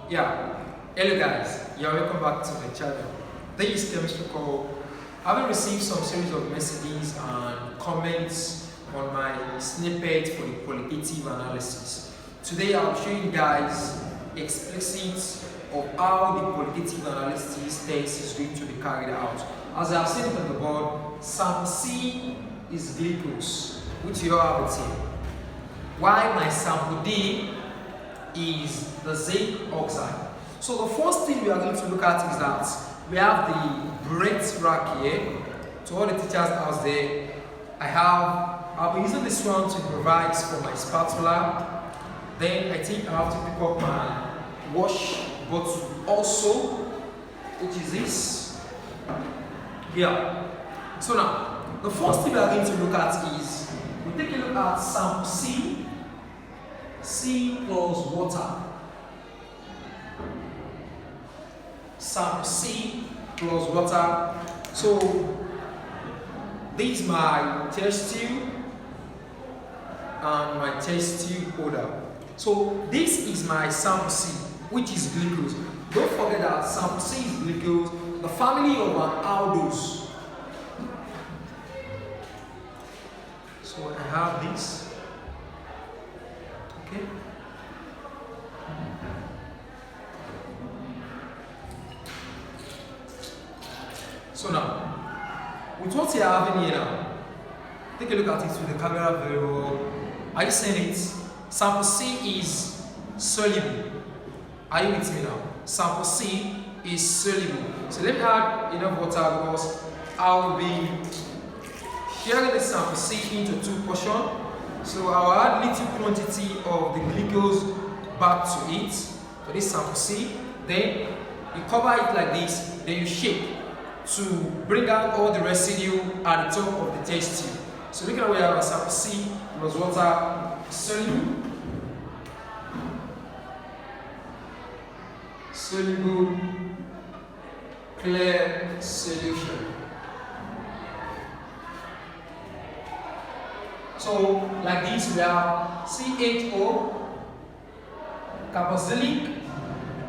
Yeah, hello guys, you're welcome back to the channel. This is Chemistry Call. Having received some series of messages and comments on my snippet for the qualitative analysis. Today I'll show you guys explicit of how the qualitative analysis test is going to be carried out. As I've seen on the board, sample C is glucose, which you all have it here. While my sample D is the zinc oxide. So the first thing we are going to look at is that we have the breadth rack here. To all the teachers out there, I'll be using this one to improvise for my spatula. Then I think I have to pick up my wash bottle also, which is this. Yeah. So now, the first thing we are going to look at is we take a look at sample C plus water. Sample C plus water. So this is my test tube and my test tube holder. So this is my sample C, which is glucose. Don't forget that sample C is glucose, the family of an aldose. So I have this. Okay. So now, with what you are having here now, take a look at it with the camera very well. Are you seeing it? Sample C is soluble. Are you with me now? Sample C is soluble. So let me add enough water because I will be sharing the sample C into two portions. So I'll add little quantity of the glucose back to it, to this sample C. Then you cover it like this, then you shake to bring out all the residue at the top of the test tube. So look at where we have a sample C plus water soluble clear solution. So like this we have CHO, carboxylic,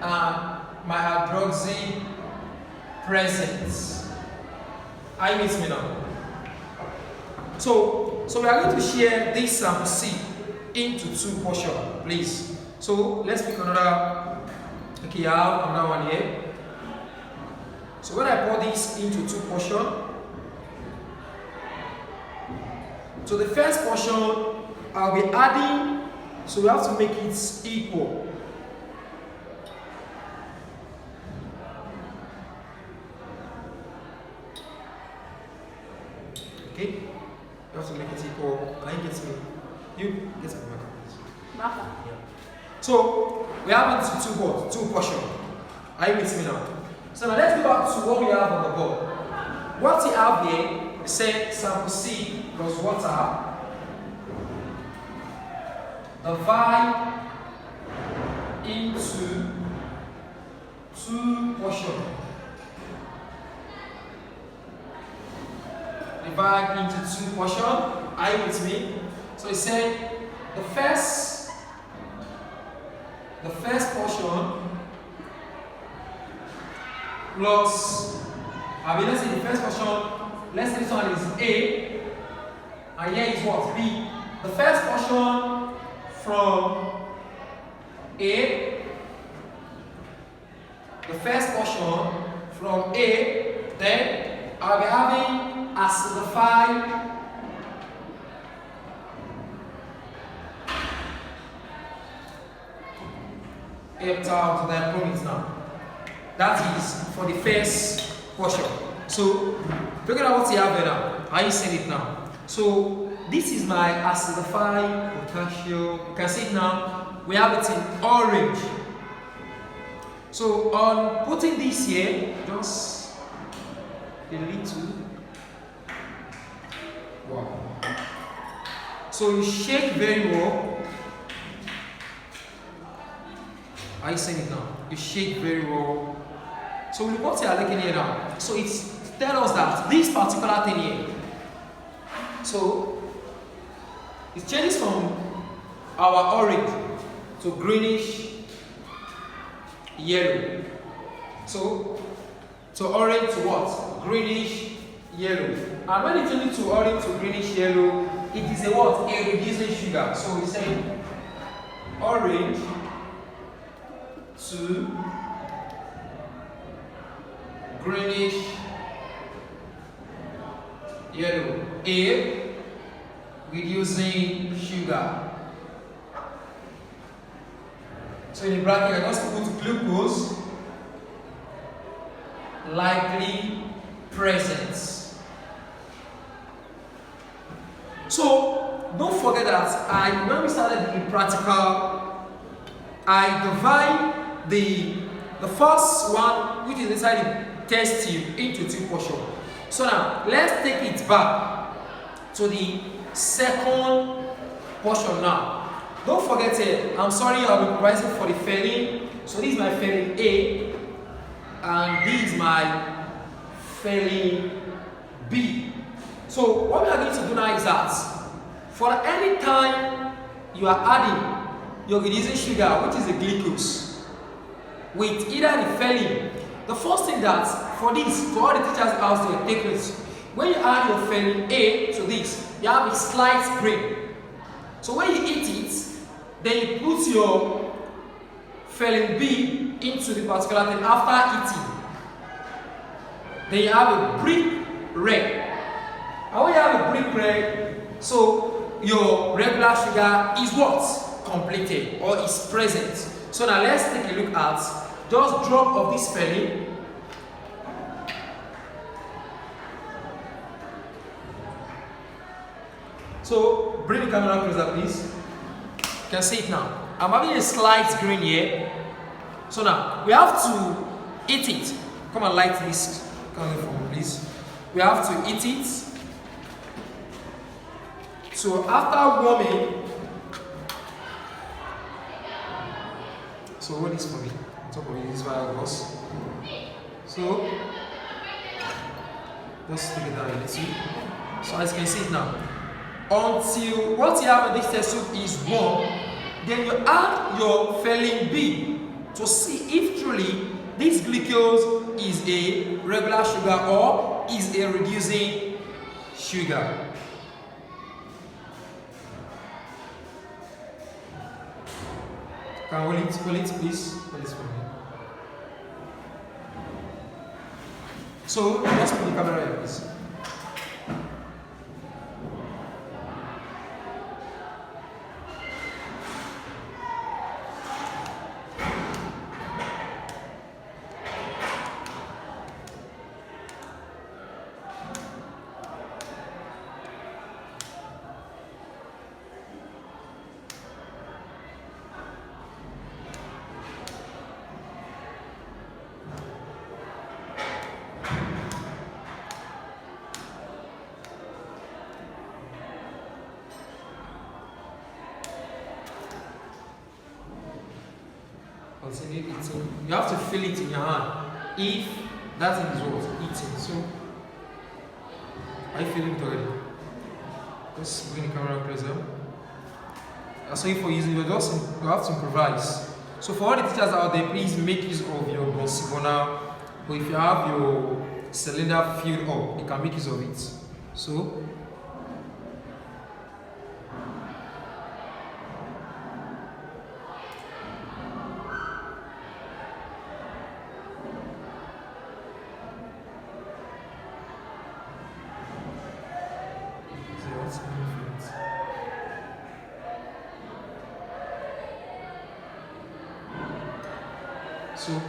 and my hydroxy present. Are you with me now? So we are going to share this sample C into two portions, please. So let's pick another. Okay, I have another one here. So when I pour this into two portions, so the first portion I'll be adding, so we have to make it equal. Okay, you have to make it equal. Can you get me? You get me, Martha. Yeah. So we have it to two portions. Are you with me now? So now let's go back to what we have on the board. What we have here, we said sample C plus water. Divide into two portions. Divide into two portions. Are you with me? So it said the first portion plus, let's say the first portion, let's say this one is A, and here is what? B. The first portion from A, then I'll be having acidified heptile to the promise now. That is for the first portion. So look at what you have here now. Are you seeing it now? So this is my acidified potassium. You can see it now. We have it in orange. So on putting this here, just a little. Wow. So you shake very well. Are you seeing it now? You shake very well. So what you are looking here now. So it's tell us that this particular thing here. So it changes from our orange to greenish yellow. So orange to what? Greenish yellow. And when it changes to orange to greenish yellow, it is a what? A reducing sugar. So we say orange to greenish yellow. A reducing sugar. So in the bracket, I just put glucose likely present. So don't forget that when we started the practical, I divide the first one, which is inside the test tube, into two portions. So now let's take it back to the second portion now. Don't forget it. I'm sorry, I'll be providing for the filling. So this is my filling A, and this is my filling B. So what we are going to do now is that for any time you are adding your reducing sugar, which is the glucose, with either the filling, the first thing that for this, to all the teachers out there, take this. When you add your filling A to this, you have a slight grain. So when you eat it, then you put your filling B into the particular thing after eating. Then you have a brick red. And when you have a brick red, so your regular sugar is what? Completed or is present. So now let's take a look at just drop of this filling. So bring the camera closer, please. You can see it now. I'm having a slight green here. So now we have to eat it. Come and light this candle for me, please. We have to eat it. So after warming, so what is for me? On top of it is virus. So just take it down a little. So as you can see it now. Until what you have in this test tube is warm, then you add your filling B to see if truly this glucose is a regular sugar or is a reducing sugar. Can hold it, please. Hold it for me. So let's put the camera here, please. Continue eating. You have to feel it in your hand. If that thing is what? Eating. So, are you feeling it already? Just bring the camera closer. So if you're using, you have to improvise. So for all the teachers out there, please make use of your Bonsibona. Or if you have your cylinder filled up, you can make use of it. So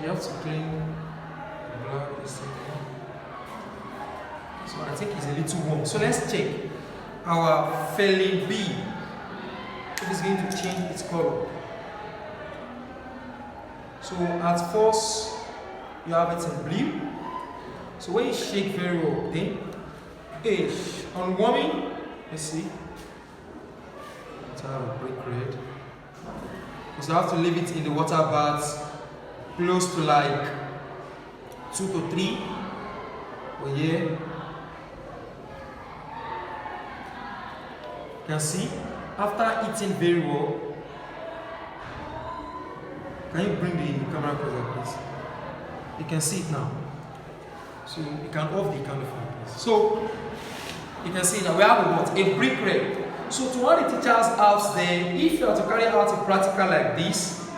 you have to clean the blood. So I think it's a little warm. So let's check our filling B. It is going to change its color. So at first you have it in blue. So when you shake very well, then on warming, let's see. Let's have a brick red. So I have to leave it in the water bath close to like 2 to 3 or here. You can see after eating very well, you Can you bring the camera closer, please? You can see it now. So you can off the candle fan, please. So you can see now we have a what? A brick red. So to all the teachers out there, if you are to carry out a practical like this,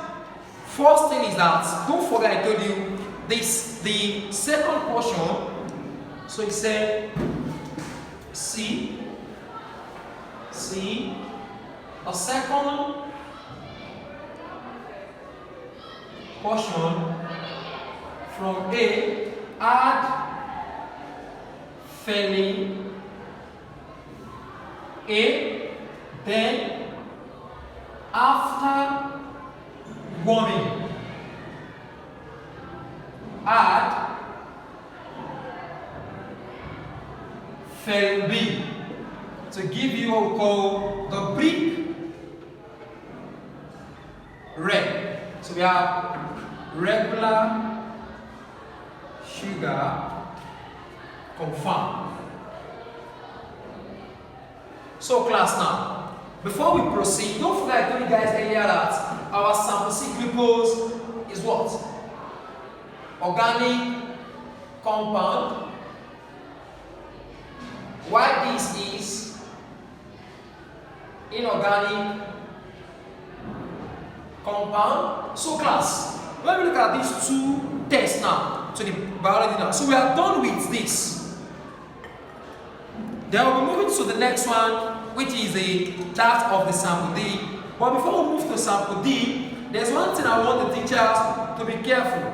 first thing is that, don't forget I told you this, the second portion, so it said C, a second portion from A, add filling A, then after warming, add fill B to give you what we call the brick red. So we have regular sugar confirmed. So class, now before we proceed, don't forget I told you guys earlier that our sample C glucose is what? Organic compound. Why this is inorganic compound. So class, when we look at these two tests now, to the biology now, so we are done with this. Then we'll be moving to the next one, which is that of the sample D. But before we move to sample D, there's one thing I want the teachers to be careful.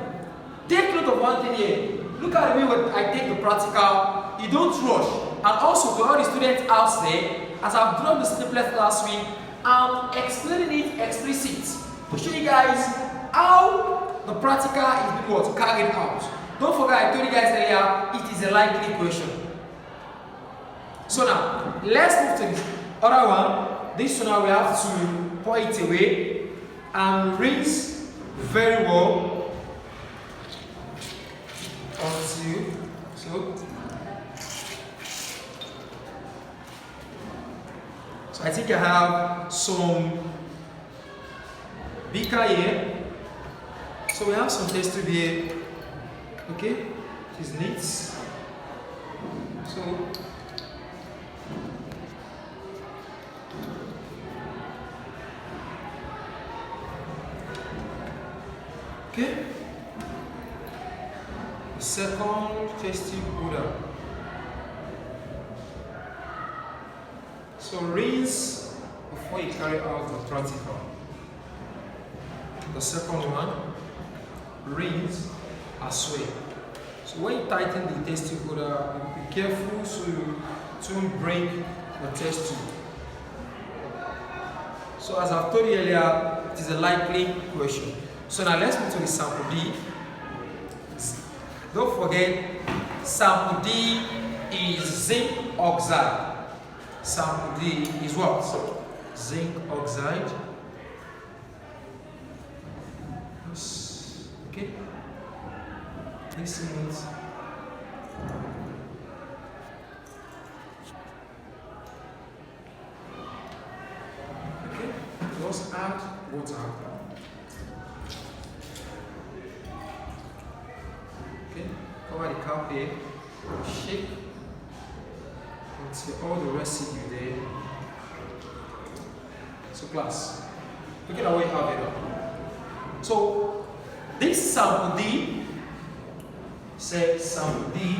Take note of one thing here. Look at the way when I take the practical, you don't rush. And also to all the students out there, as I've drawn the snippet last week, I'm explaining it explicit to show you guys how the practical is being what? Carried out. Don't forget I told you guys earlier, it is a likely question. So now, let's move to this other one. This one now we have to pour it away and rinse very well until so I think I have some beaker here. So we have some test tube here. Okay, it is neat. So okay, the second test tube holder. So rinse before you carry out the practical. The second one, rinse as well. So when you tighten the test tube holder, be careful so you don't break the test tube. So as I've told you earlier, it is a likely question. So now let's move to the sample D. Don't forget, sample D is zinc oxide. Sample D is what? Zinc oxide. Okay. Listen it. Okay. Just add water. Okay. Cover the cap here. Shake until all the residue there. So class, look at how we have it up. So this sample D, say sample D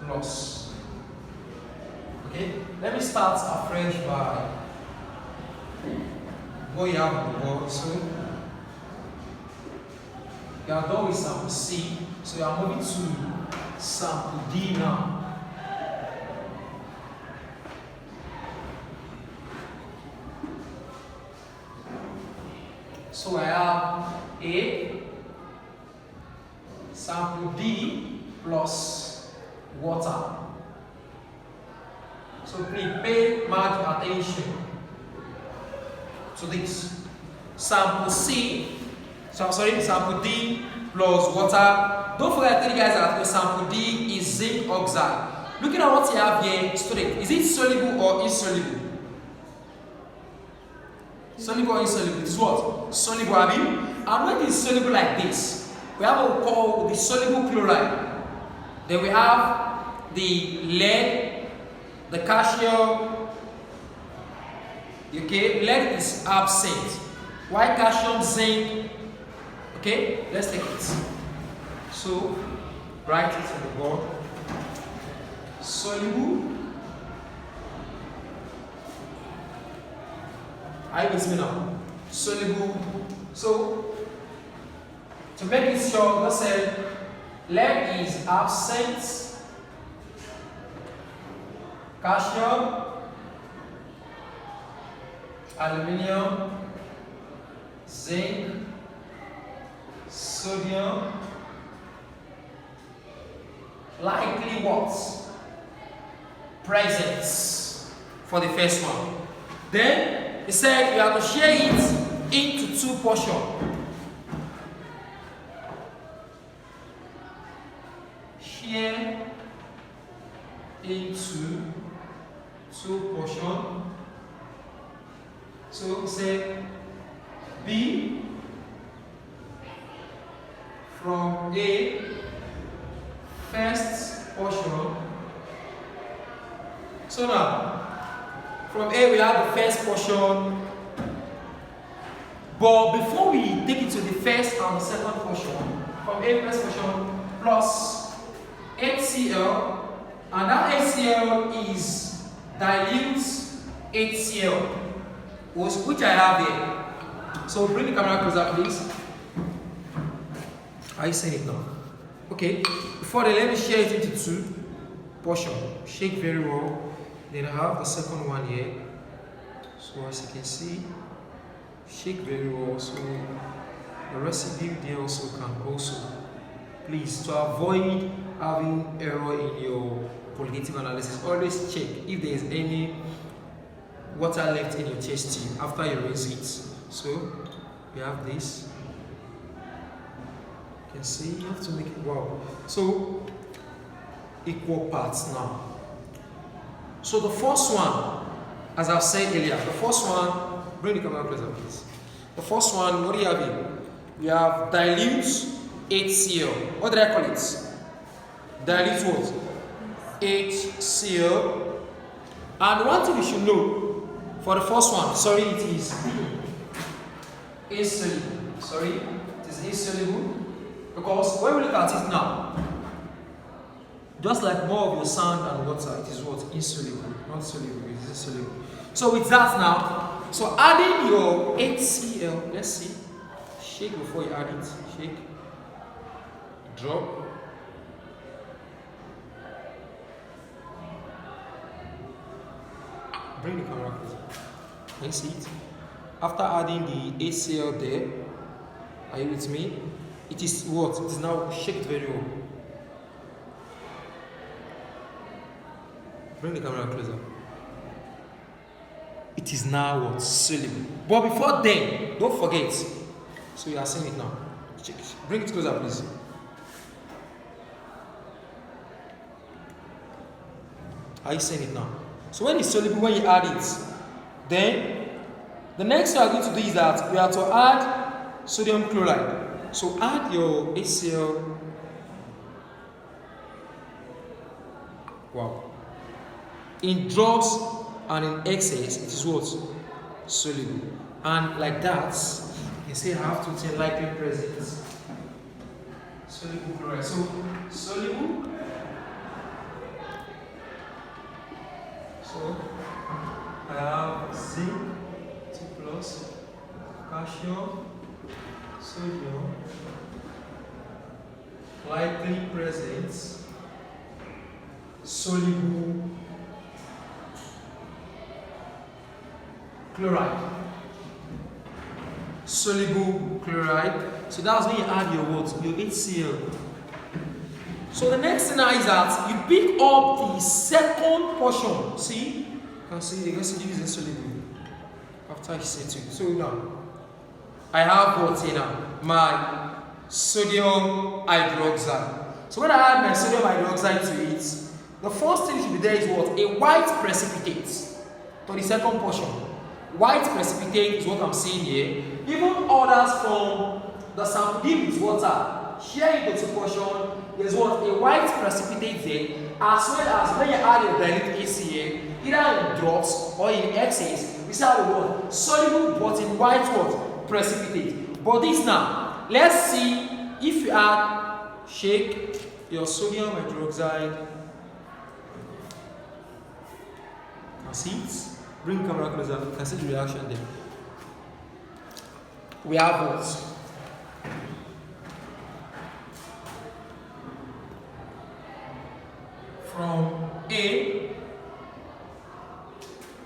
plus. Okay, let me start afresh by what you have on the board. So you are done with sample C, so you are moving to sample D now. So I have A, sample D plus water. So please pay much attention to this. Sample C, sample D plus water. Don't forget, I tell you guys that the sample D is zinc oxide. Looking at what you have here, student, is it soluble or insoluble? Soluble or insoluble? It is what? Soluble, I mean. And when it is soluble like this, we have what we call the soluble chloride. Then we have the lead, the calcium. Okay, lead is absent. Why calcium, zinc? Okay, let's take it. So, write it on the board. Soluble. Are you with me now? Soluble. So, to make it sure, let's say lead is absent, calcium, aluminium, zinc, sodium, likely what? Presence for the first one. Then he said you have to share it into two portions. Share into two portions. So say B from A first portion. So now from A we have the first portion, but before we take it to the first and the second portion, from A first portion plus HCl, and that HCl is dilute HCl, which I have here. So bring the camera closer, please. Are you seeing it now? Okay. Before that, let me share it into two portions. Shake very well. Then I have the second one here. So as you can see, shake very well. So the residue there also can also. Please, to avoid having error in your qualitative analysis, always check if there is any water left in your test tube after you rinse it. So we have this. You can see you have to make it wow. So equal parts now. So the first one, as I've said earlier, the first one, bring the camera closer please. The first one, what do you have here? We have dilute HCl. What did I call it? Dilute what? HCl. And one thing you should know for the first one, sorry, it is insoluble. Sorry, it is insoluble. Because when we look at it now, just like more of your sand and water, it is what? Insoluble. Not soluble, it is insoluble. So with that now, so adding your HCl, let's see. Shake before you add it. Shake. Drop. Bring the camera closer. Can you see it? After adding the HCl there, are you with me? It is what? It is now shaked very well. Bring the camera closer. It is now what? Soluble. But before then, don't forget. So you are seeing it now. Check it. Bring it closer, please. Are you seeing it now? So when it's soluble, when you add it, then the next thing you are going to do is that we have to add sodium chloride. So add your HCl. Wow. In drops and in excess, it is what? Soluble. And like that, you can say I have to take likely present. Soluble chloride. So soluble. So I have zinc 2+, calcium, sodium, likely present, soluble chloride. Soluble chloride. So that's when you add your what? Your HCl. So the next thing now is that you pick up the second portion. See? You can see the residue is insoluble. After you set it. So now I have what here now? My sodium hydroxide. So when I add my sodium hydroxide to it, the first thing should be there is what? A white precipitate. To the second portion. White precipitate is what I'm saying here. Even others from the sample D with water, share into two portion, there's what? A white precipitate there, as well as when you add a dilute AC here, either in drops or in excess, we say the word soluble but in white what? Precipitate. But this now, let's see if you add, shake your sodium hydroxide. Can see it? Bring camera closer, you can see the reaction there. We have what? From A,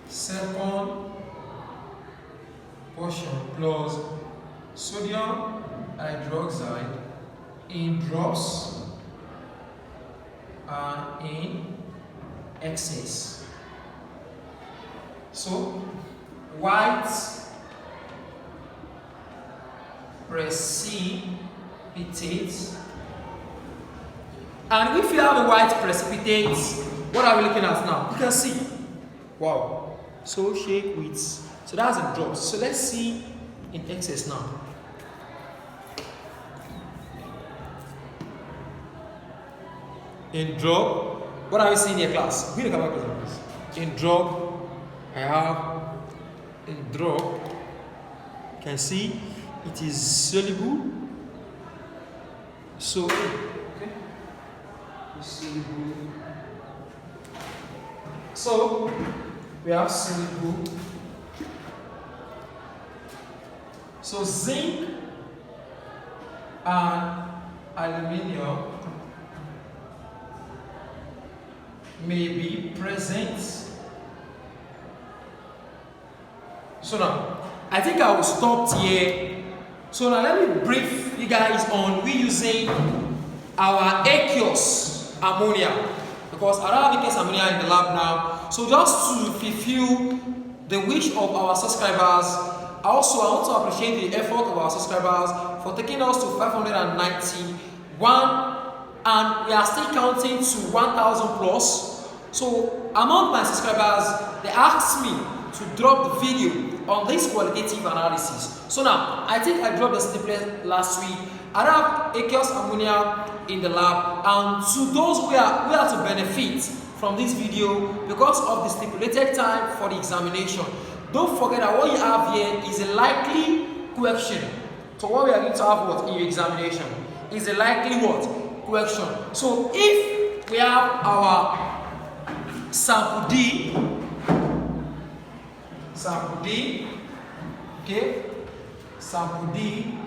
second portion plus sodium hydroxide in drops and in excess. So, white precipitate. And if you have a white precipitate, what are we looking at now? You can see. Wow. So shake with. So that's in drops. So let's see in excess now. In drop, what are we seeing here, class? Bring the camera closer, please. In drop, I have in drop. You can see it is soluble. So, okay. Soluble. So we have soluble. So zinc and aluminium may be present. So now, I think I will stop here. So now let me brief you guys on we using our aqueous ammonia, because I don't have aqueous ammonia in the lab now. So just to fulfill the wish of our subscribers, I want to appreciate the effort of our subscribers for taking us to 591, and we are still counting to 1,000 plus. So among my subscribers, they asked me to drop the video on this qualitative analysis. So now, I think I dropped the snippet last week. I have aqueous ammonia in the lab, and to those who are to benefit from this video because of the stipulated time for the examination, don't forget that what you have here is a likely question. So what we are going to have what in your examination is a likely what question. So if we have our sample D, okay, sample D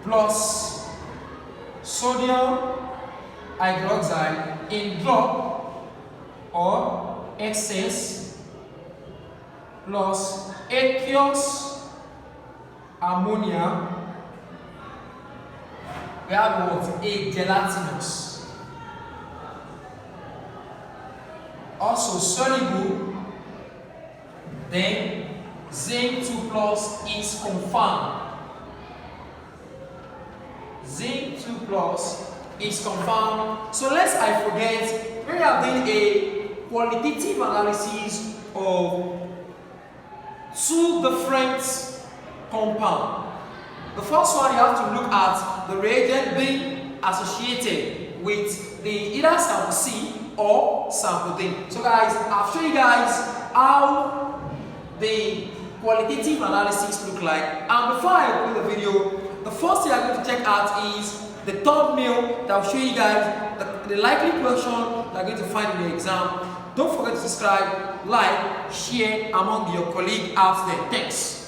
plus sodium hydroxide in drop or excess plus aqueous ammonia, we have what? A gelatinous. Also soluble, then zinc 2 plus is confirmed. Zinc 2 plus is confirmed. So lest I forget, we are doing a qualitative analysis of two different compounds. The first one, you have to look at the reagent being associated with the either sample C or sample D. So guys, I've shown you guys how the qualitative analysis look like. And before I play the video, the first thing I'm going to check out is the thumbnail that will show you guys the likely question that you're going to find in your exam. Don't forget to subscribe, like, share among your colleagues out there. Thanks.